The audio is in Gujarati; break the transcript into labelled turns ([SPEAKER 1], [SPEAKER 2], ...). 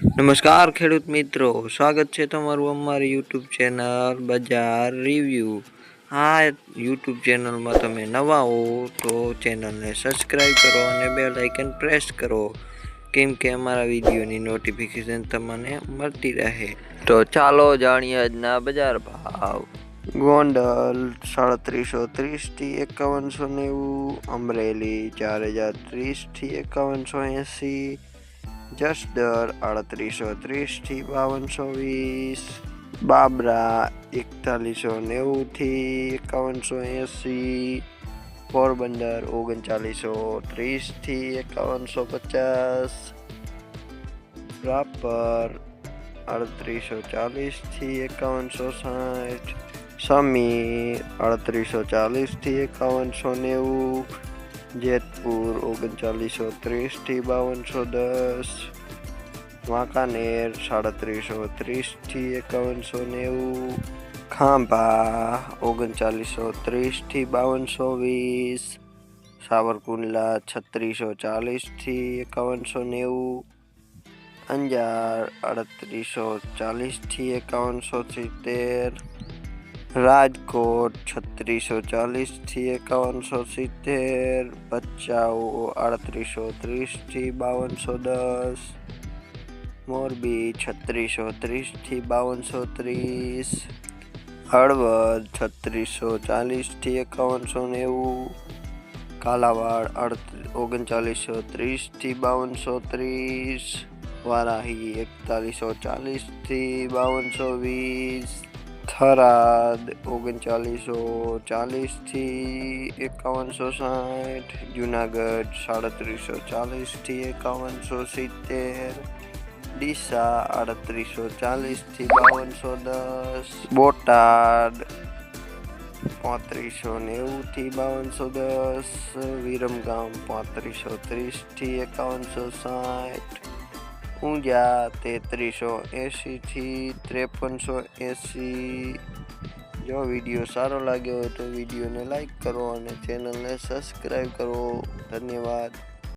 [SPEAKER 1] નમસ્કાર ખેડૂત મિત્રો, સ્વાગત છે તમારું અમારી યુટ્યુબ ચેનલ બજાર રિવ્યૂ. આ યુટ્યુબ ચેનલમાં તમે નવા હો તો ચેનલને સબસ્ક્રાઈબ કરો અને બેલ આઇકન પ્રેસ કરો, કેમ કે અમારા વિડીયોની નોટિફિકેશન તમને મળતી રહે. તો ચાલો જાણીએ આજના બજાર ભાવ. ગોંડલ 3730 થી 5190, અમરેલી 4030 થી 5180, જસદણ 3830 થી 5220, બાબરા 4190 થી 5180, પોરબંદર 3930 થી 5150, રાપર 3840 થી 5160, સમી 3840 થી 5190, જેતપુર 3930 થી 5210, વાંકાનેર 3730 થી 5190, ખાંભા 3930 થી 5220, સાવરકુંડલા 3640 થી 5190, અંજાર 3840 થી 5170, રાજકોટ 3640 થી 5170, ભચાઉ 3830 થી 5210, મોરબી 3630 થી 5230, હળવદ 3640 થી 5190, કાલાવાડ 3930 થી 5230, વારાહી 4140 થી 5220, થરાદ 3940 થી 5160, જુનાગઢ 3740 થી 5170, ડીસા 3840 થી 5210, બોટાદ 3590 થી 5210, વિરમગામ 3530 થી 5160, ઊંઝા 3380 થી 5380. જો વિડીયો સારો લાગ્યો હોય તો વિડીયોને લાઈક કરો અને ચેનલને સબસ્ક્રાઈબ કરો. ધન્યવાદ.